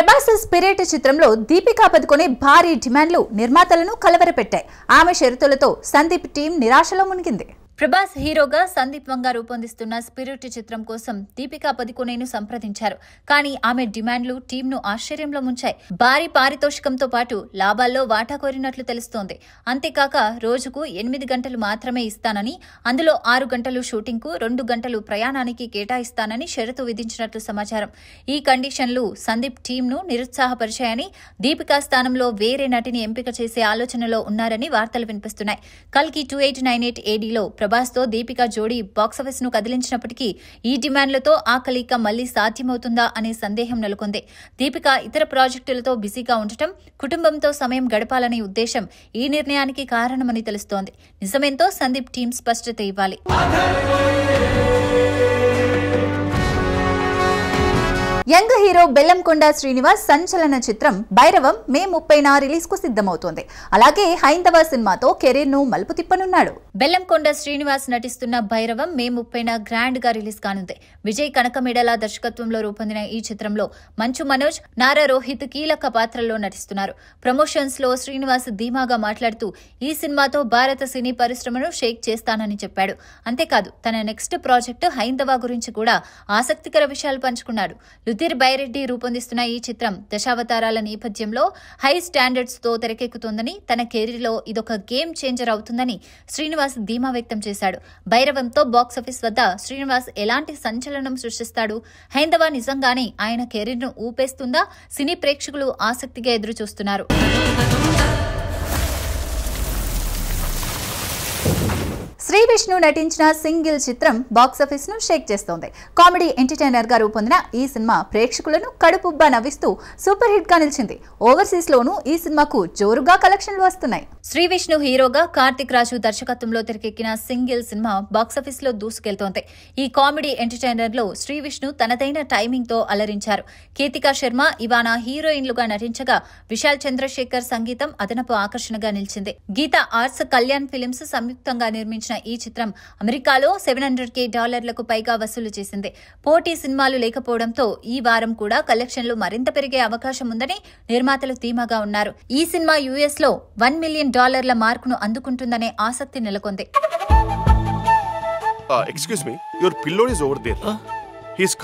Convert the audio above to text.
Prabhas spirit చిత్రంలో దీపికా పదుకొనే భారీ డిమాండ్లు నిర్మాతలను కలవరపెట్టాయి. ఆమె షరతులతో సందీప్ టీం నిరాశలో మునిగింది. ప్రభాస్ హీరోగా సందీప్ వంగా రూపొందిస్తున్న స్పిరిట్ చిత్రం కోసం దీపికా పదుకొనేను సంప్రదించారు. కానీ ఆమె డిమాండ్లు టీంను ఆశ్చర్యంలో ముంచాయి. భారీ పారితోషికంతో పాటు లాభాల్లో వాటా కోరినట్లు తెలుస్తోంది. అంతేకాక రోజుకు 8 గంటలు మాత్రమే ఇస్తానని, అందులో 6 గంటలు షూటింగ్కు, 2 గంటలు ప్రయాణానికి కేటాయిస్తానని షరతు విధించినట్లు సమాచారం. ఈ కండిషన్లు సందీప్ టీంను నిరుత్సాహపరిచాయని, దీపికా స్థానంలో వేరే నటిని ఎంపిక చేసే ఆలోచనలో ఉన్నారని వార్తలు వినిపిస్తున్నాయి. కల్కి 2898 ADలో ప్రభాస్ తో దీపికా జోడీ బాక్సాఫీస్ ను కదిలించినప్పటికీ ఈ డిమాండ్లతో ఆ కలయిక మళ్లీ సాధ్యమవుతుందా అనే సందేహం నెలకొంది. దీపిక ఇతర ప్రాజెక్టులతో బిజీగా ఉండటం, కుటుంబంతో సమయం గడపాలనే ఉద్దేశం ఈ నిర్ణయానికి కారణమని తెలుస్తోంది. నిజమేంతో సందీప్ టీం స్పష్టత ఇవ్వాలి. యంగ్ హీరో బెల్లంకొండ శ్రీనివాస్ సంచలన చిత్రం భైరవం మే 30న రిలీజ్ కు సిద్ధమవుతోంది. అలాగే హైందవ సినిమాతో కెరీర్ ను మలుపు తిప్పనున్నాడు. బెల్లంకొండ శ్రీనివాస్ నటిస్తున్న భైరవం మే 30న గ్రాండ్ గా రిలీజ్ కానుంది. విజయ్ కనకమేడల దర్శకత్వంలో రూపొందిన ఈ చిత్రంలో మంచు మనోజ్, నారా రోహిత్ కీలక పాత్రల్లో నటిస్తున్నారు. ప్రమోషన్స్ లో శ్రీనివాస్ ధీమాగా మాట్లాడుతూ ఈ సినిమాతో భారత సినీ పరిశ్రమను షేక్ చేస్తానని చెప్పాడు. అంతేకాదు తన నెక్స్ట్ ప్రాజెక్టు హైందవ గురించి కూడా ఆసక్తికర విషయాలు పంచుకున్నాడు. లుధిర్ బైరెడ్డి రూపొందిస్తున్న ఈ చిత్రం దశావతారాల నేపథ్యంలో హై స్టాండర్డ్స్ తో తెరకెక్కుతోందని, తన కెరీర్ లో ఇదొక గేమ్ చేంజర్ అవుతుందని శ్రీనివాస్ ధీమా వ్యక్తం చేశాడు. భైరవంతో బాక్సాఫీస్ వద్ద శ్రీనివాస్ ఎలాంటి సంచలనం సృష్టిస్తాడు? హైందవ నిజంగానే ఆయన కెరీర్ ను ఊపేస్తుందా? సినీ ప్రేక్షకులు ఆసక్తిగా ఎదురుచూస్తున్నారు. శ్రీ విష్ణు నటించిన సింగిల్ చిత్రం బాక్సాఫీస్ ను షేక్ చేస్తోంది. కామెడీ ఎంటర్టైనర్ గా రూపొందిన ఈ సినిమా ప్రేక్షకులను కడుపుబ్బా నవ్విస్తూ సూపర్ హిట్ గా నిలిచింది. ఓవర్సీస్ లోనూ ఈ సినిమాకు జోరుగా కలెక్షన్లు వస్తున్నాయి. శ్రీ విష్ణు హీరోగా కార్తిక్ రాజు దర్శకత్వంలో తెరకెక్కిన సింగిల్ సినిమా బాక్సాఫీస్ లో దూసుకెళ్తోంది. ఈ కామెడీ ఎంటర్టైనర్ లో శ్రీ విష్ణు తనదైన టైమింగ్ తో అలరించారు. కీర్తికా శర్మ, ఇవానా హీరోయిన్లుగా నటించగా విశాల్ చంద్రశేఖర్ సంగీతం అదనపు ఆకర్షణగా నిలిచింది. గీతా ఆర్ట్స్, కళ్యాణ్ ఫిలిమ్స్ సంయుక్తంగా నిర్మించిన ఈ చిత్రం అమెరికాలో $700K పైగా వసూలు చేసింది. పోటీ సినిమాలు లేకపోవడంతో ఈ వారం కూడా కలెక్షన్లు మరింత పెరిగే అవకాశం ఉందని నిర్మాతలు ధీమాగా ఉన్నారు. ఈ సినిమా US లో $1 మిలియన్ మార్కును అందుకుంటుందనే ఆసక్తి నెలకొంది. Excuse me, your pillow is over there. He's